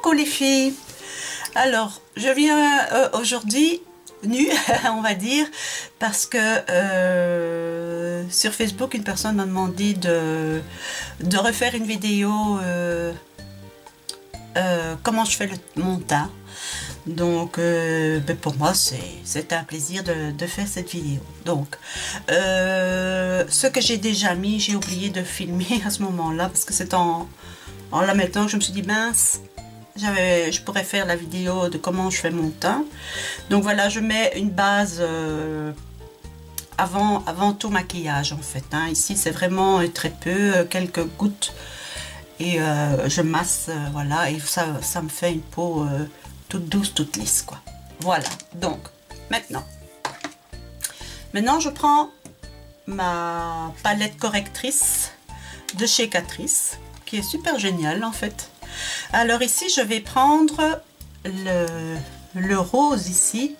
Coucou les filles. Alors je viens aujourd'hui nue on va dire parce que sur Facebook une personne m'a demandé de refaire une vidéo comment je fais mon teint. Donc pour moi c'est un plaisir de faire cette vidéo. Donc ce que j'ai déjà mis, j'ai oublié de filmer à ce moment là parce que c'est en la mettant que je me suis dit mince, je pourrais faire la vidéo de comment je fais mon teint. Donc voilà, je mets une base avant tout maquillage en fait, hein. Ici c'est vraiment très peu, quelques gouttes, et je masse, voilà, et ça me fait une peau toute douce, toute lisse quoi. Voilà, donc maintenant je prends ma palette correctrice de chez Catrice qui est super géniale en fait. Alors ici je vais prendre le rose ici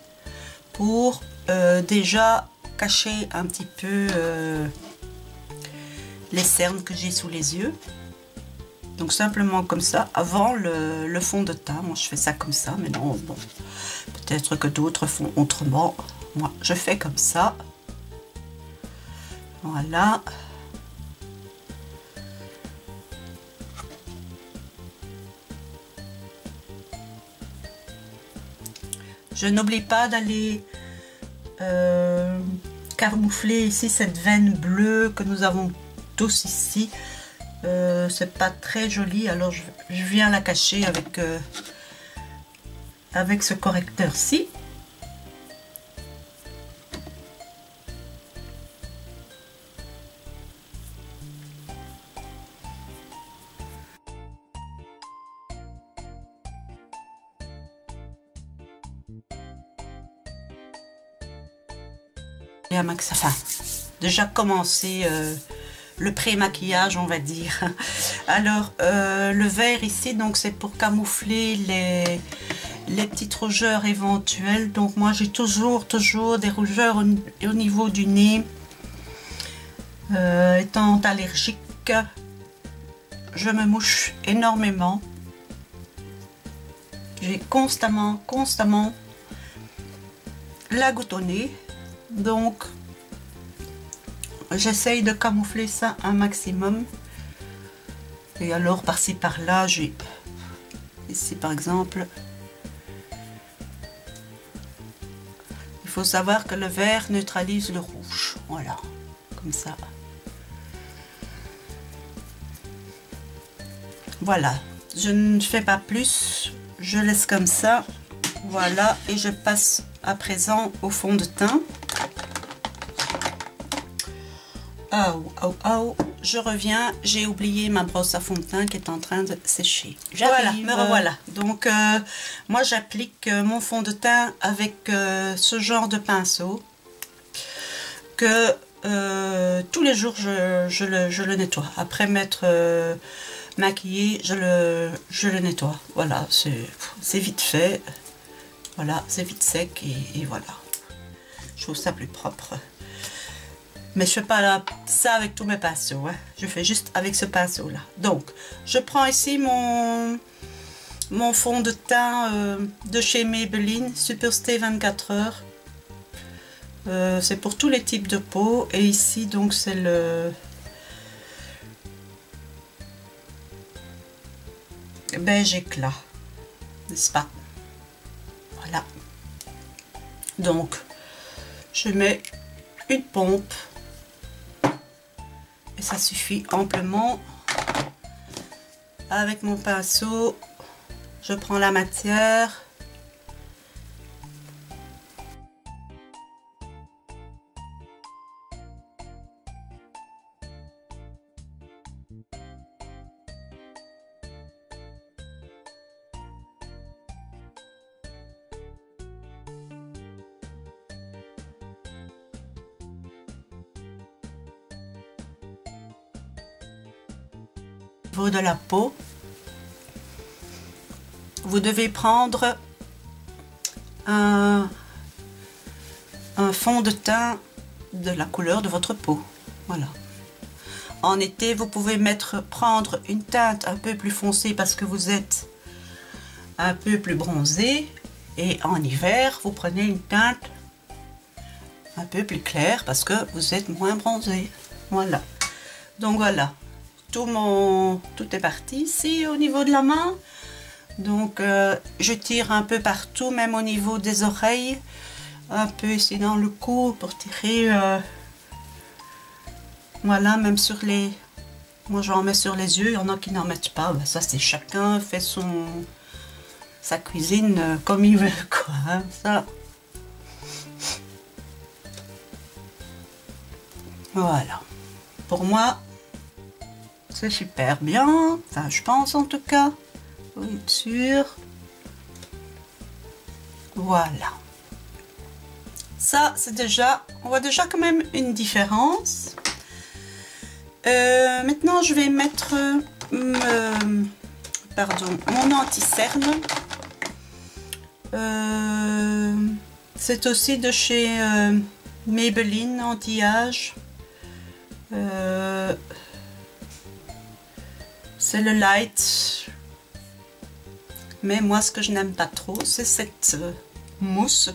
pour déjà cacher un petit peu les cernes que j'ai sous les yeux. Donc simplement comme ça avant le fond de teint. Moi je fais ça comme ça, mais non, bon, peut-être que d'autres font autrement. Moi je fais comme ça. Voilà. Je n'oublie pas d'aller camoufler ici cette veine bleue que nous avons tous ici. C'est pas très joli, alors je viens la cacher avec ce correcteur-ci. Et enfin, déjà commencé le pré-maquillage on va dire. Alors le vert ici donc c'est pour camoufler les petites rougeurs éventuelles. Donc moi j'ai toujours des rougeurs au niveau du nez. Étant allergique, je me mouche énormément. J'ai constamment la goutte au nez. Donc j'essaye de camoufler ça un maximum. Et alors par-ci par-là, j'ai ici par exemple, il faut savoir que le vert neutralise le rouge. Voilà, comme ça. Voilà, je ne fais pas plus, je laisse comme ça. Voilà, et je passe à présent au fond de teint. Je reviens, j'ai oublié ma brosse à fond de teint qui est en train de sécher. Voilà, me revoilà. Donc moi j'applique mon fond de teint avec ce genre de pinceau que tous les jours je le nettoie. Après m'être maquillée, je le nettoie. Voilà, c'est vite fait. Voilà, c'est vite sec et voilà. Je trouve ça plus propre. Mais je ne fais pas ça avec tous mes pinceaux, hein. Je fais juste avec ce pinceau là. Donc je prends ici mon fond de teint de chez Maybelline Super Stay 24 heures. C'est pour tous les types de peau. Et ici donc c'est le beige éclat, n'est-ce pas? Voilà. Donc je mets une pompe. Et ça suffit amplement. Avec mon pinceau, je prends la matière. De la peau, vous devez prendre un fond de teint de la couleur de votre peau. Voilà. En été, vous pouvez prendre une teinte un peu plus foncée parce que vous êtes un peu plus bronzé. Et en hiver, vous prenez une teinte un peu plus claire parce que vous êtes moins bronzé. Voilà. Donc voilà, tout est parti ici au niveau de la main. Donc je tire un peu partout, même au niveau des oreilles, un peu ici dans le cou pour tirer. Voilà, même sur les... Moi j'en mets sur les yeux, il y en a qui n'en mettent pas. Ben, ça c'est chacun fait sa cuisine comme il veut, quoi. Hein, ça. Voilà. Pour moi, c'est super bien. Enfin, je pense en tout cas. Oui, sûr. Voilà. Ça, c'est déjà... On voit déjà quand même une différence. Maintenant, je vais mettre mon anti-cerne. C'est aussi de chez Maybelline anti-âge. C'est le light. Mais moi, ce que je n'aime pas trop, c'est cette mousse.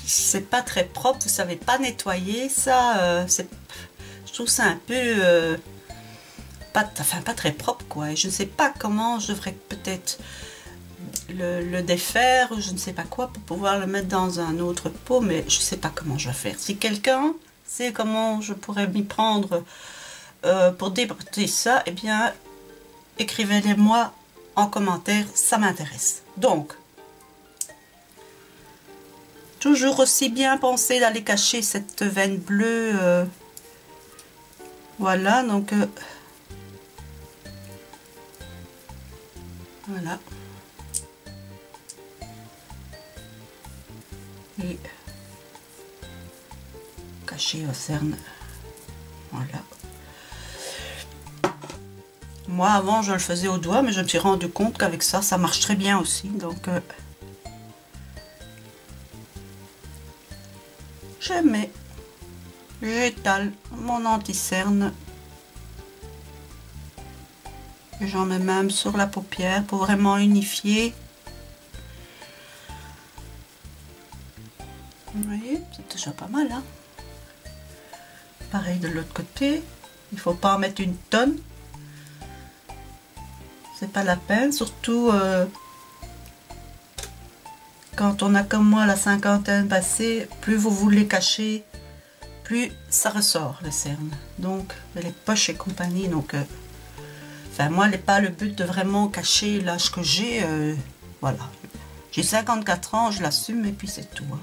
C'est pas très propre, vous savez pas nettoyer ça. Je trouve ça un peu pas très propre, quoi. Et je ne sais pas comment je devrais peut-être le défaire ou je ne sais pas quoi pour pouvoir le mettre dans un autre pot, mais je ne sais pas comment je vais faire. Si quelqu'un sait comment je pourrais m'y prendre pour débrûler ça, eh bien écrivez-les-moi en commentaire, ça m'intéresse. Donc toujours aussi bien penser d'aller cacher cette veine bleue. Voilà, donc voilà. Et cacher au cerne. Voilà. Moi avant je le faisais au doigt, mais je me suis rendu compte qu'avec ça, ça marche très bien aussi. Donc j'étale mon anti-cerne. J'en mets même sur la paupière pour vraiment unifier. Vous voyez, c'est déjà pas mal, hein. Pareil de l'autre côté. Il faut pas en mettre une tonne. C'est pas la peine, surtout quand on a comme moi la cinquantaine passée, plus vous voulez cacher, plus ça ressort le cerne. Donc les poches et compagnie, donc enfin moi pas le but de vraiment cacher l'âge que j'ai, voilà. J'ai 54 ans, je l'assume et puis c'est tout. Hein.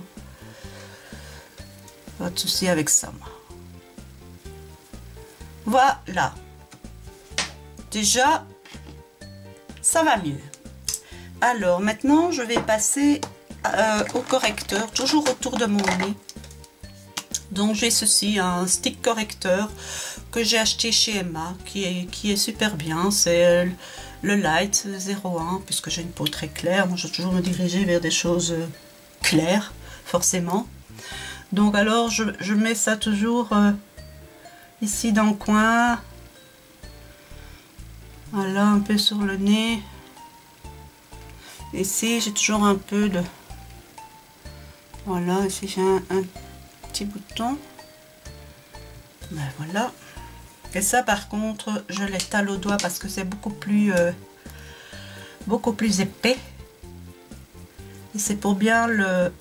Pas de souci avec ça, moi. Voilà. Déjà, ça va mieux. Alors maintenant, je vais passer au correcteur, toujours autour de mon nez. Donc j'ai ceci, un stick correcteur que j'ai acheté chez Emma, qui est super bien. C'est le Light 01, puisque j'ai une peau très claire. Moi, je vais toujours me diriger vers des choses claires, forcément. Donc alors, je mets ça toujours ici dans le coin. Voilà, un peu sur le nez. Ici, j'ai toujours un peu de... Voilà, ici j'ai un petit bouton. Ben voilà. Et ça, par contre, je l'étale au doigt parce que c'est beaucoup plus épais. Et c'est pour bien le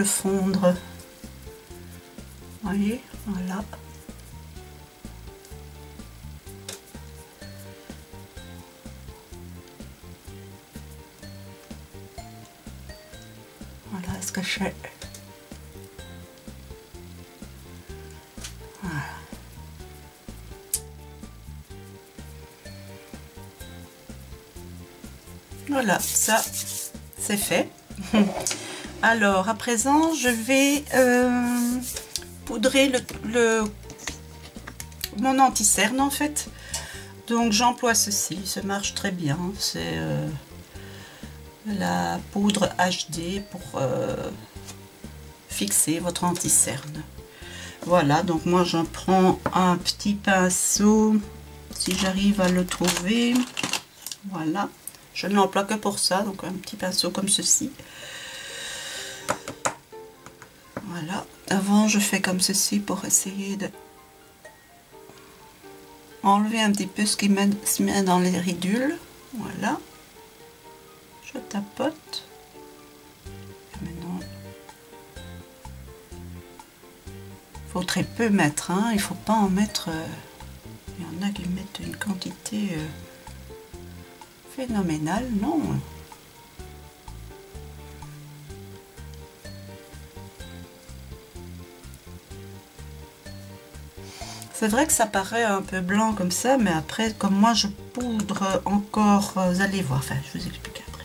fondre. Vous voyez, voilà. Voilà ce que je fais. Voilà. Voilà, ça c'est fait. Alors à présent je vais poudrer mon anti-cerne en fait. Donc j'emploie ceci, ça marche très bien. C'est la poudre HD pour fixer votre anti-cerne. Voilà, donc moi j'en prends un petit pinceau si j'arrive à le trouver. Voilà, je ne l'emploie que pour ça, donc un petit pinceau comme ceci. Voilà, avant je fais comme ceci pour essayer de enlever un petit peu ce qui se met dans les ridules. Voilà, je tapote. Et maintenant, il faut très peu mettre, hein. Il ne faut pas en mettre. Il y en a qui mettent une quantité phénoménale, non. C'est vrai que ça paraît un peu blanc comme ça, mais après, comme moi je poudre encore, vous allez voir, enfin je vous explique après.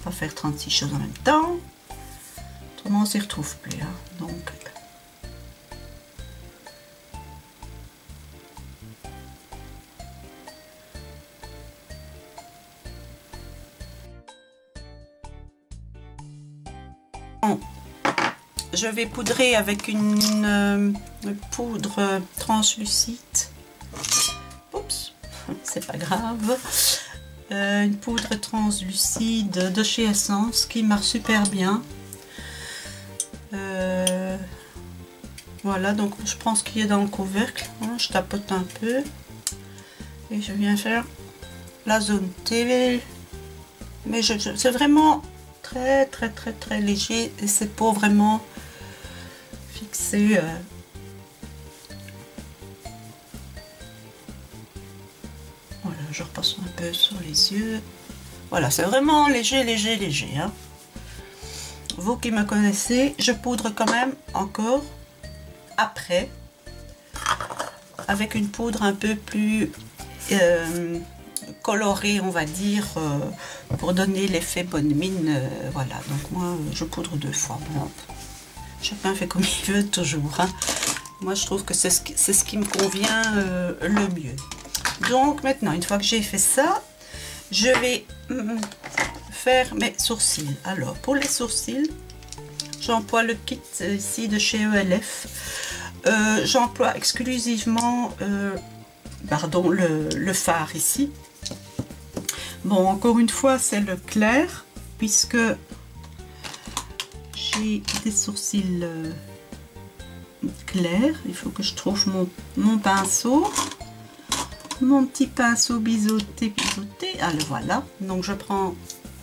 On va faire 36 choses en même temps, autrement on s'y retrouve plus, hein. Donc... Bon. Je vais poudrer avec une poudre translucide. Oups, c'est pas grave. Une poudre translucide de chez Essence qui marche super bien. Voilà, donc je prends ce qui est dans le couvercle. Hein, je tapote un peu. Et je viens faire la zone T. Mais c'est vraiment très léger. Et c'est pour vraiment... fixer voilà, je repasse un peu sur les yeux. Voilà, c'est vraiment léger, hein. Vous qui me connaissez, je poudre quand même encore après avec une poudre un peu plus colorée, on va dire, pour donner l'effet bonne mine. Voilà, donc moi je poudre 2 fois. Bon, chacun fait comme il veut toujours, hein. Moi je trouve que c'est ce qui me convient le mieux. Donc maintenant, une fois que j'ai fait ça, je vais faire mes sourcils. Alors pour les sourcils, j'emploie le kit ici de chez ELF. J'emploie exclusivement pardon, le fard ici. Bon, encore une fois c'est le clair, puisque j'ai des sourcils clairs. Il faut que je trouve mon pinceau, mon petit pinceau biseauté. Ah, le voilà. Donc je prends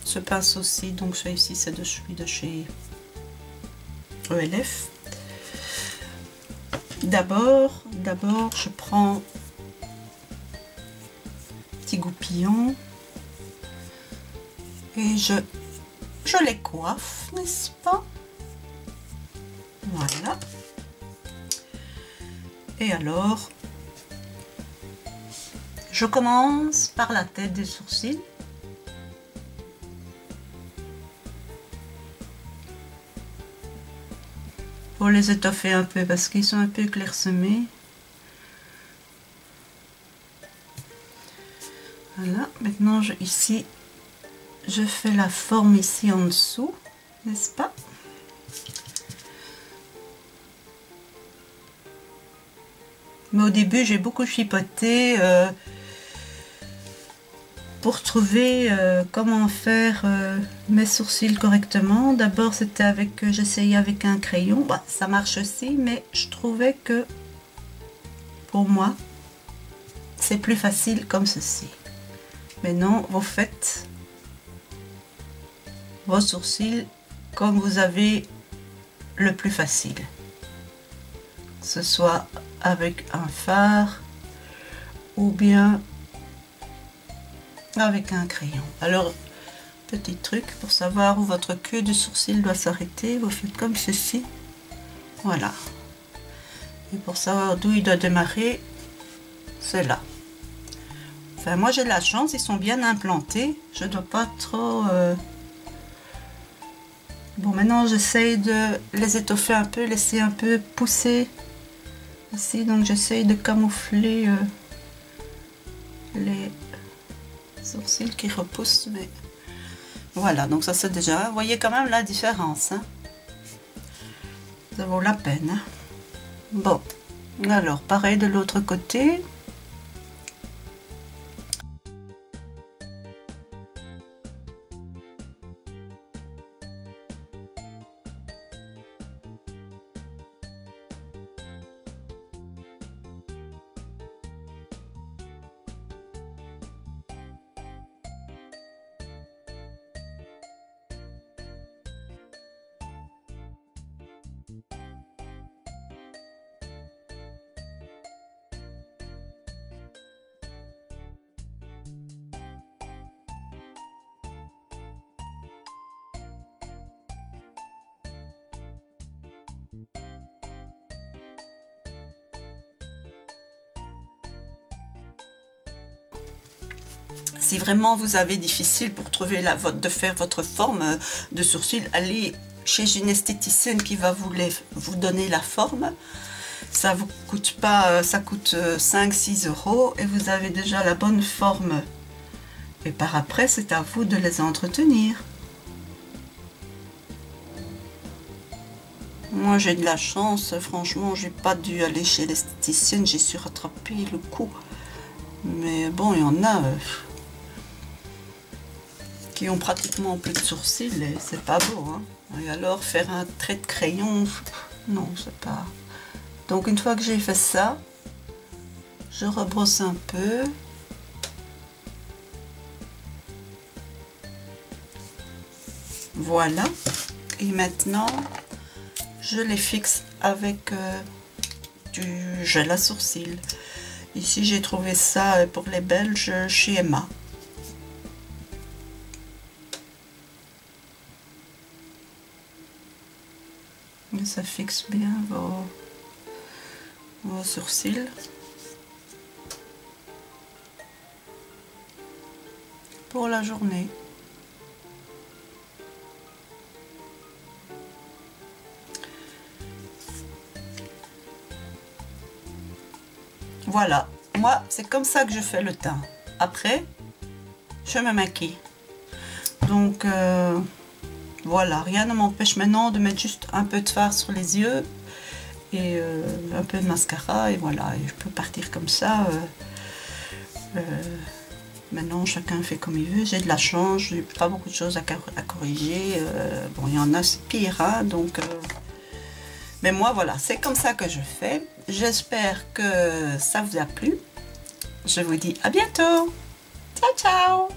ce pinceau-ci, donc celui-ci c'est de celui de chez ELF. D'abord je prends petit goupillon et je les coiffe, n'est-ce pas? Voilà. Et alors, je commence par la tête des sourcils. Pour les étoffer un peu parce qu'ils sont un peu clairsemés. Voilà, maintenant ici, je fais la forme ici en dessous, n'est-ce pas? Mais au début, j'ai beaucoup chipoté pour trouver comment faire mes sourcils correctement. D'abord, c'était avec, j'essayais avec un crayon. Bah, ça marche aussi, mais je trouvais que pour moi, c'est plus facile comme ceci. Maintenant, vous faites vos sourcils comme vous avez le plus facile. Que ce soit avec un fard ou bien avec un crayon. Alors, petit truc pour savoir où votre queue de sourcil doit s'arrêter, vous faites comme ceci. Voilà. Et pour savoir d'où il doit démarrer, c'est là. Enfin, moi j'ai de la chance, ils sont bien implantés. Je ne dois pas trop... Bon, maintenant j'essaye de les étoffer un peu, laisser un peu pousser ici. Donc j'essaye de camoufler les sourcils qui repoussent. Mais voilà, donc ça c'est déjà... Vous voyez quand même la différence, hein. Ça vaut la peine, hein. Bon, alors pareil de l'autre côté. Si vraiment vous avez difficile pour trouver de faire votre forme de sourcil, allez chez une esthéticienne qui va vous donner la forme. Ça vous coûte pas, ça coûte 5-6 € et vous avez déjà la bonne forme. Et par après, c'est à vous de les entretenir. Moi, j'ai de la chance, franchement, j'ai pas dû aller chez l'esthéticienne, j'ai su rattraper le coup. Mais bon, il y en a qui ont pratiquement plus de sourcils et c'est pas beau, hein. Et alors, faire un trait de crayon, non, c'est pas... Donc, une fois que j'ai fait ça, je rebrosse un peu. Voilà. Et maintenant, je les fixe avec du gel à sourcils. Ici, j'ai trouvé ça pour les Belges chez Emma. Et ça fixe bien vos sourcils. Pour la journée. Voilà, moi c'est comme ça que je fais le teint. Après, je me maquille. Donc voilà, rien ne m'empêche maintenant de mettre juste un peu de fard sur les yeux et un peu de mascara et voilà, et je peux partir comme ça. Maintenant chacun fait comme il veut, j'ai de la chance, j'ai pas beaucoup de choses à corriger. Bon, il y en a c'est pire, hein, donc... mais moi voilà, c'est comme ça que je fais. J'espère que ça vous a plu. Je vous dis à bientôt. Ciao, ciao.